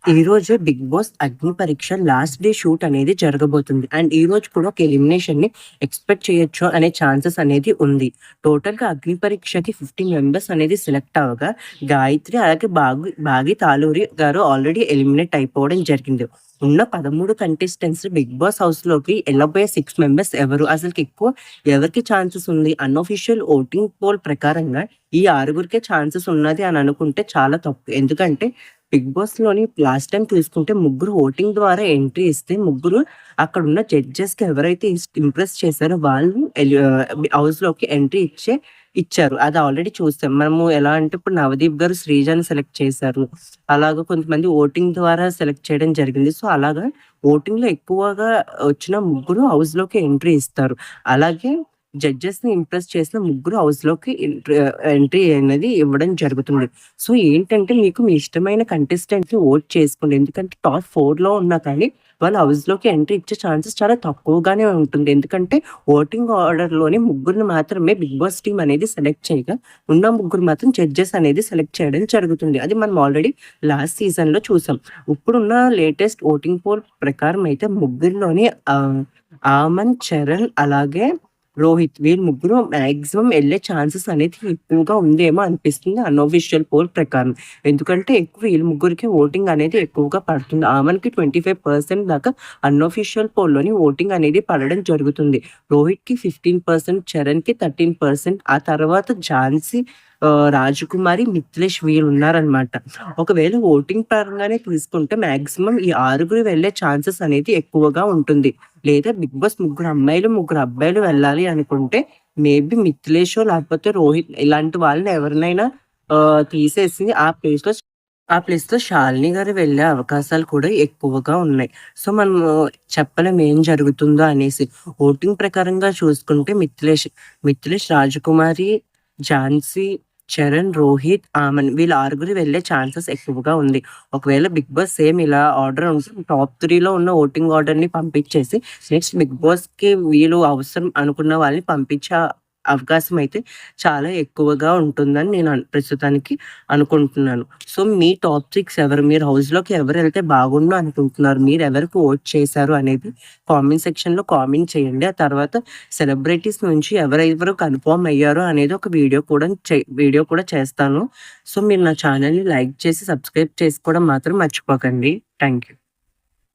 ఈ రోజు 'big boss' అగ్ని పరీక్ష లాస్ట్ డే షూట్ అనేది జరగబోతుంది. అండ్ ఈ రోజు కూడా ఒక ఎలిమినేషన్‌ని ఎక్స్‌పెక్ట్ చేయొచ్చు అనే ఛాన్సెస్ అనేది ఉంది. టోటల్‌గా అగ్ని పరీక్షకి 15 మెంబర్స్ అనేది సెలెక్ట్ అవ్వగా, గాయత్రి అలాగే బాగి తాలూరి గారు ఆల్రెడీ ఎలిమినేట్ అయిపోవడం జరిగింది. ఉన్న 13 కంటెస్టెంట్స్ 'బిగ్ బాస్' హౌస్‌లోకి ఎళ్ళబోయే 6 మెంబర్స్ ఎవరు? అసలుకి ఎక్కువ ఎవరికి ఛాన్సెస్ ఉంది? అన్‌అఫీషియల్ ఓటింగ్ పోల్ ప్రకారంగా ఈ ఆరుగురికే ఛాన్సెస్ ఉన్నది అని అనుకుంటే చాలా తప్పు. ఎందుకంటే 'బిగ్ బాస్‌లోని' లాస్ట్ టైమ్ చూసుకుంటే ముగ్గురు ఓటింగ్ ద్వారా ఎంట్రీ ఇస్తే, ముగ్గురు అక్కడున్న జడ్జెస్‌కి ఎవరైతే ఇంప్రెస్ చేశారో వాళ్ళు హౌస్‌లోకి ఎంట్రీ ఇచ్చారు. అది ఆల్రెడీ చూసాం. మనము ఎలా అంటే ఇప్పుడు 'నవదీప్' గారు 'శ్రీజా'ని సెలెక్ట్ చేశారు. అలాగా కొంతమంది ఓటింగ్ ద్వారా సెలెక్ట్ చేయడం జరిగింది. సో, అలాగా ఓటింగ్‌లో ఎక్కువగా వచ్చిన ముగ్గురు హౌస్‌లోకి ఎంట్రీ ఇస్తారు. అలాగే జడ్జెస్‌ని ఇంప్రెస్ చేసిన ముగ్గురు హౌస్‌లోకి ఎంట్రీ అనేది ఇవ్వడం జరుగుతుంది. సో, ఏంటంటే మీకు మీ ఇష్టమైన కంటెస్టెంట్‌ని ఓట్ చేసుకోండి. ఎందుకంటే టాప్ 4లో ఉన్నా కానీ వాళ్ళు హౌస్‌లోకి ఎంట్రీ ఇచ్చే ఛాన్సెస్ చాలా తక్కువగానే ఉంటుంది. ఎందుకంటే ఓటింగ్ ఆర్డర్‌లోని ముగ్గురిని మాత్రమే 'బిగ్ బాస్' టీమ్ అనేది సెలెక్ట్ చేయగా, ఉన్న ముగ్గురు మాత్రం జడ్జెస్ అనేది సెలెక్ట్ చేయడం జరుగుతుంది. అది మనం ఆల్రెడీ లాస్ట్ సీజన్‌లో చూసాం. ఇప్పుడున్న లేటెస్ట్ ఓటింగ్ పోల్ ప్రకారం అయితే ముగ్గురిలోని ఆమన్, చరణ్ అలాగే రోహిత్ వీళ్ళు ముగ్గురు మాక్సిమం ఎళ్ళే ఛాన్సెస్ అనేది ఎక్కువగా ఉందేమో అనిపిస్తుంది అన్‌అఫీషియల్ పోల్ ప్రకారం. ఎందుకంటే ఎక్కువ వీళ్ళు ముగ్గురికి ఓటింగ్ అనేది ఎక్కువగా పడుతుంది. ఆమెన్‌కి 25% దాకా అన్‌అఫీషియల్ పోల్‌లోని ఓటింగ్ అనేది పడడం జరుగుతుంది. రోహిత్‌కి 15%, చరణ్‌కి 13%, ఆ తర్వాత ఝాన్సీ, రాజకుమారి, మిథిలేష్ వీళ్ళున్నారనమాట. ఒకవేళ ఓటింగ్ పరంగానే తీసుకుంటే మాక్సిమం ఈ ఆరుగురు వెళ్ళే ఛాన్సెస్ అనేది ఎక్కువగా ఉంటుంది. లేదా 'బిగ్ బాస్' ముగ్గురు అమ్మాయిలు, ముగ్గురు అబ్బాయిలు వెళ్ళాలి అనుకుంటే మేబీ మిథిలేషో లేకపోతే రోహిత్ ఇలాంటి వాళ్ళని ఎవరినైనా తీసేసి ఆ ప్లేస్‌లో శాలిని గారు వెళ్ళే అవకాశాలు కూడా ఎక్కువగా ఉన్నాయి. సో, మనము చెప్పలేం ఏం జరుగుతుందో అనేసి. ఓటింగ్ ప్రకారంగా చూసుకుంటే మిథిలేష్, రాజకుమారి, ఝాన్సీ, చరణ్, రోహిత్, ఆమన్ వీళ్ళ ఆరుగురు వెళ్ళే ఛాన్సెస్ ఎక్కువగా ఉంది. ఒకవేళ 'బిగ్ బాస్' సేమ్ ఇలా ఆర్డర్ ఉంటే టాప్ 3లో ఉన్న ఓటింగ్ ఆర్డర్‌ని పంపించేసి నెక్స్ట్ 'బిగ్ బాస్‌కి' వీళ్ళు అవసరం అనుకున్న వాళ్ళని పంపించే అవకాశం అయితే చాలా ఎక్కువగా ఉంటుందని నేను ప్రస్తుతానికి అనుకుంటున్నాను. సో, మీ టాప్ 6 ఎవరు? మీరు హౌస్‌లోకి ఎవరెళ్తే బాగుండు అనుకుంటున్నారు? మీరెవరికి ఓట్ చేశారు అనేది కామెంట్ సెక్షన్‌లో కామెంట్ చేయండి. ఆ తర్వాత సెలబ్రిటీస్ నుంచి ఎవరెవరు కన్ఫర్మ్ అయ్యారో అనేది ఒక వీడియో కూడా చేస్తాను. సో, మీరు నా ఛానెల్‌ని లైక్ చేసి, సబ్స్క్రైబ్ చేసుకోవడం మాత్రం మర్చిపోకండి. Thank you.